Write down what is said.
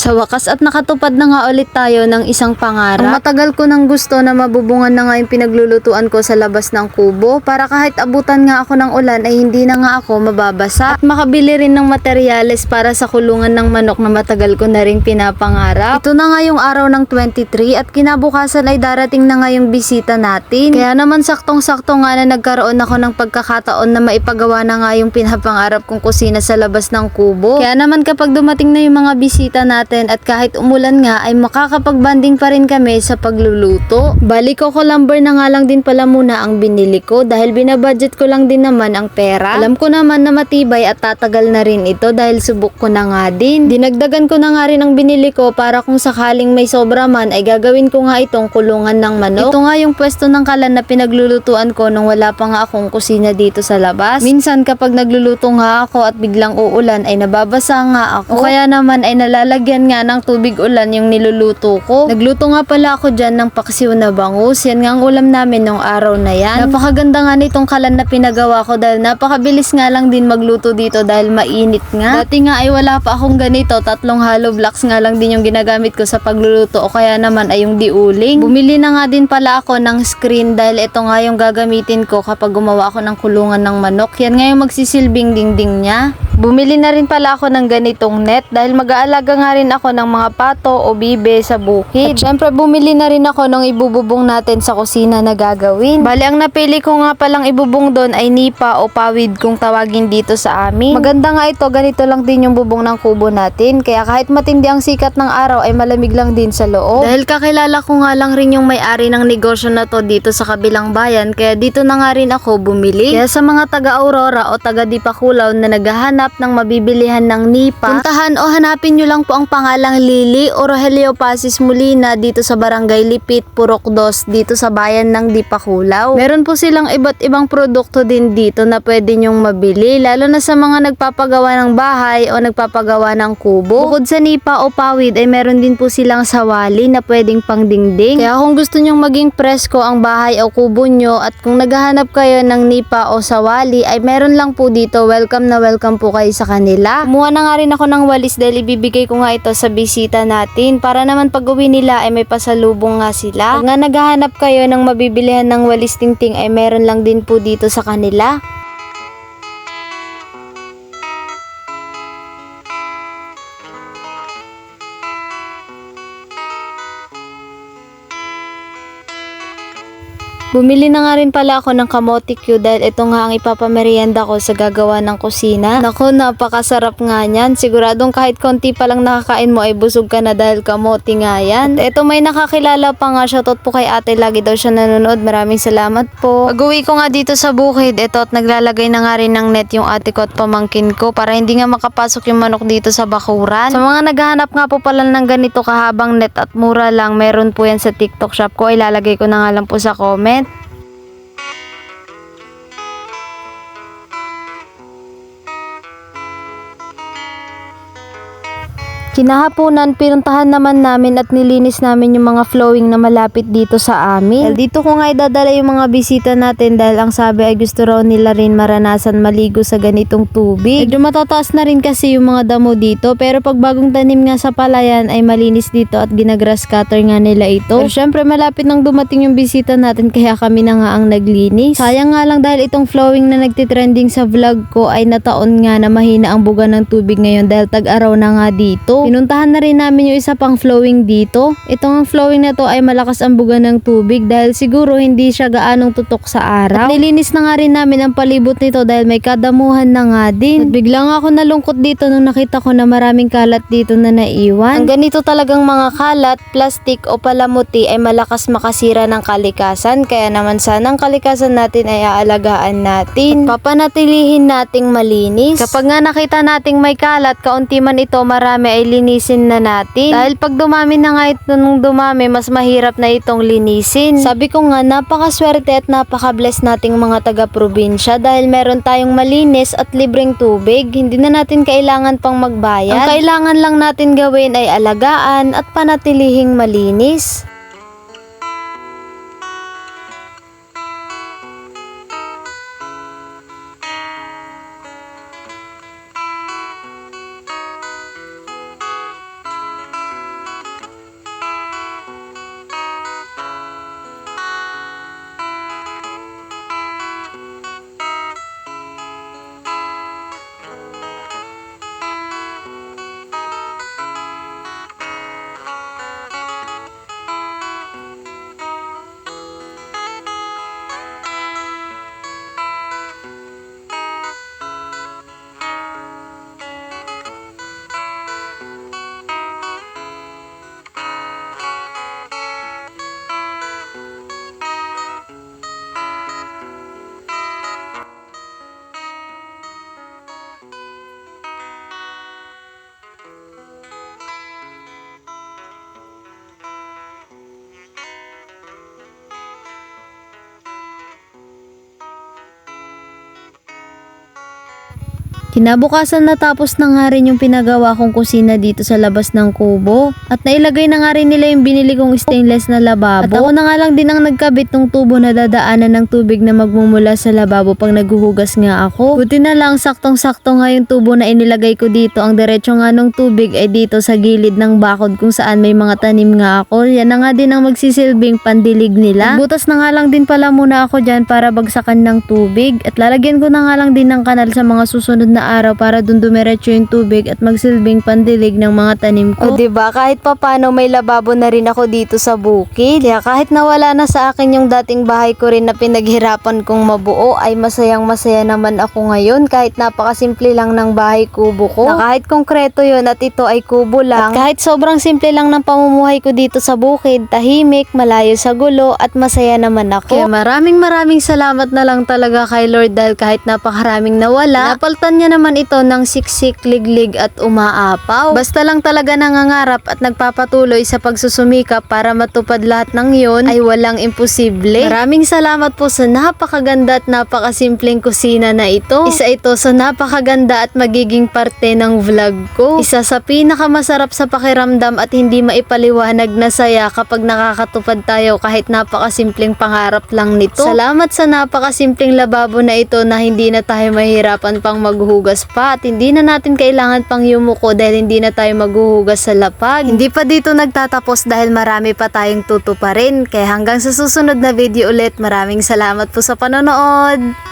Sa wakas at nakatupad na nga ulit tayo ng isang pangarap. Ang matagal ko nang gusto na mabubungan na nga yung pinaglulutuan ko sa labas ng kubo para kahit abutan nga ako ng ulan ay hindi na nga ako mababasa at makabili rin ng materyales para sa kulungan ng manok na matagal ko na rin pinapangarap. Ito na nga yung araw ng 23 at kinabukasan ay darating na nga yung bisita natin. Kaya naman saktong-sakto nga na nagkaroon ako ng pagkakataon na maipagawa na nga yung pinapangarap kong kusina sa labas ng kubo. Kaya naman kapag dumating na yung mga bisita natin at kahit umulan nga ay makakapag-banding pa rin kami sa pagluluto. Bali Coco lumber na nga lang din pala muna ang binili ko dahil binabudget ko lang din naman ang pera. Alam ko naman na matibay at tatagal na rin ito dahil subok ko na nga din. Dinagdagan ko na nga rin ang binili ko para kung sakaling may sobra man ay gagawin ko nga itong kulungan ng manok. Ito nga yung pwesto ng kalan na pinaglulutuan ko nung wala pa nga akong kusina dito sa labas. Minsan kapag nagluluto nga ako at biglang uulan ay nababasa nga ako. O kaya naman ay nalalagyan nga ng tubig ulan yung niluluto ko. Nagluto nga pala ako dyan ng paksiw na bangus. Yan nga ang ulam namin nung araw na yan. Napakaganda nga nitong kalan na pinagawa ko dahil napakabilis nga lang din magluto dito dahil mainit nga. Dati nga ay wala pa akong ganito. 3 hollow blocks nga lang din yung ginagamit ko sa pagluluto o kaya naman ay yung diuling. Bumili na nga din pala ako ng screen dahil ito nga yung gagamitin ko kapag gumawa ako ng kulungan ng manok. Yan nga yung magsisilbing dingding niya. Bumili na rin pala ako ng ganitong net dahil mag-aalaga nga rin ako ng mga pato o bibe sa bukid. At syempre bumili na rin ako ng ibububong natin sa kusina na gagawin. Bali ang napili ko nga palang ibubong doon ay nipa o pawid kung tawagin dito sa amin. Maganda nga ito, ganito lang din yung bubong ng kubo natin. Kaya kahit matindi ang sikat ng araw ay malamig lang din sa loob. Dahil kakilala ko nga lang rin yung may-ari ng negosyo na to dito sa kabilang bayan kaya dito na nga rin ako bumili. Kaya sa mga taga-Aurora o taga-Dipakulaw na naghahanap ng mabibilihan ng nipa, puntahan o hanapin nyo lang po ang pangalang Lily o Rogelio Pasis Molina dito sa Barangay Lipit, Purok 2 dito sa bayan ng Dipakulaw. Meron po silang iba't ibang produkto din dito na pwede nyong mabili lalo na sa mga nagpapagawa ng bahay o nagpapagawa ng kubo. Bukod sa nipa o pawid ay meron din po silang sawali na pwedeng pangdingding. Kaya kung gusto nyong maging presko ang bahay o kubo nyo at kung naghahanap kayo ng nipa o sawali ay meron lang po dito. Welcome na welcome po kayo sa kanila. Kumuha na nga rin ako ng walis dahil ibibigay ko nga ito sa bisita natin para naman pag uwi nila ay may pasalubong nga sila. Pag nga naghahanap kayo ng mabibilihan ng walis tingting ay meron lang din po dito sa kanila. Bumili na nga rin pala ako ng kamote Q dahil ito nga ang ipapamerienda ko sa gagawa ng kusina. Naku, napakasarap nga niyan. Siguradong kahit konti pa lang nakakain mo ay busog ka na dahil kamote nga yan. At ito may nakakilala pa nga, shoutout po kay ate, lagi daw siya nanonood. Maraming salamat po. Pag-uwi ko nga dito sa bukid, ito at naglalagay na nga rin ng net yung ate ko at pamangkin ko para hindi nga makapasok yung manok dito sa bakuran. Sa mga naghahanap nga po pala ng ganito kahabang net at mura lang, meron po yan sa TikTok shop ko. Ilalagay ko na nga lang po sa comment. Kinahaponan, pinuntahan naman namin at nilinis namin yung mga flowing na malapit dito sa amin. Dito ko nga idadala yung mga bisita natin dahil ang sabi ay gusto raw nila rin maranasan maligo sa ganitong tubig. Medyo matataas na rin kasi yung mga damo dito pero pag bagong tanim nga sa palayan ay malinis dito at ginagrass cutter nga nila ito. Pero syempre malapit nang dumating yung bisita natin kaya kami na nga ang naglinis. Sayang nga lang dahil itong flowing na nagtitrending sa vlog ko ay nataon nga na mahina ang buga ng tubig ngayon dahil tag-araw na nga dito. Pinuntahan na rin namin yung isa pang flowing dito. Itong flowing na to ay malakas ang buga ng tubig dahil siguro hindi siya gaanong tutok sa araw. At nilinis na nga rin namin ang palibot nito dahil may kadamuhan na nga din. At bigla nga ako nalungkot dito nung nakita ko na maraming kalat dito na naiwan. Ang ganito talagang mga kalat, plastik o palamuti ay malakas makasira ng kalikasan. Kaya naman sana ang kalikasan natin ay aalagaan natin. At papanatilihin nating malinis. Kapag nga nakita nating may kalat, kaunti man ito, marami ay linisin na natin. Dahil pag dumami na nga ito nung dumami, mas mahirap na itong linisin. Sabi ko nga, napakaswerte at napaka-bless nating mga taga-probinsya dahil meron tayong malinis at libreng tubig. Hindi na natin kailangan pang magbayad. Ang kailangan lang natin gawin ay alagaan at panatilihing malinis. Kinabukasan natapos na nga rin yung pinagawa kong kusina dito sa labas ng kubo. At nailagay na nga rin nila yung binili kong stainless na lababo. At ako na nga lang din ang nagkabit ng tubo na dadaanan ng tubig na magmumula sa lababo pag naghuhugas nga ako. Buti na lang saktong-sakto nga yung tubo na inilagay ko dito. Ang diretso nga ng tubig ay dito sa gilid ng bakod kung saan may mga tanim nga ako. Yan na nga din ang magsisilbing pandilig nila. Butas na nga lang din pala muna ako dyan para bagsakan ng tubig. At lalagyan ko na nga lang din ng kanal sa mga susunod na araw para dun dumiretso yung tubig at magsilbing pandilig ng mga tanim ko. O diba, kahit papano may lababo na rin ako dito sa bukid. Kaya kahit nawala na sa akin yung dating bahay ko rin na pinaghirapan kong mabuo, ay masayang masaya naman ako ngayon kahit napakasimple lang ng bahay kubo ko. Na kahit konkreto yun at ito ay kubo lang. At kahit sobrang simple lang ng pamumuhay ko dito sa bukid, tahimik, malayo sa gulo at masaya naman ako. Kaya maraming salamat na lang talaga kay Lord dahil kahit napakaraming nawala, napaltan niya naman ito ng siksik, liglig at umaapaw. Basta lang talaga nangangarap at nagpapatuloy sa pagsusumikap para matupad lahat ng yon, ay walang imposible. Maraming salamat po sa napakaganda at napakasimpleng kusina na ito. Isa ito sa napakaganda at magiging parte ng vlog ko. Isa sa pinakamasarap sa pakiramdam at hindi maipaliwanag na saya kapag nakakatupad tayo kahit napakasimpleng pangarap lang nito. Salamat sa napakasimpleng lababo na ito na hindi na tayo mahirapan pang maghuhugas pa at hindi na natin kailangan pang yumuko dahil hindi na tayo maghuhugas sa lapag. Hindi pa dito nagtatapos dahil marami pa tayong tutuparin. Kaya hanggang sa susunod na video ulit, maraming salamat po sa panonood.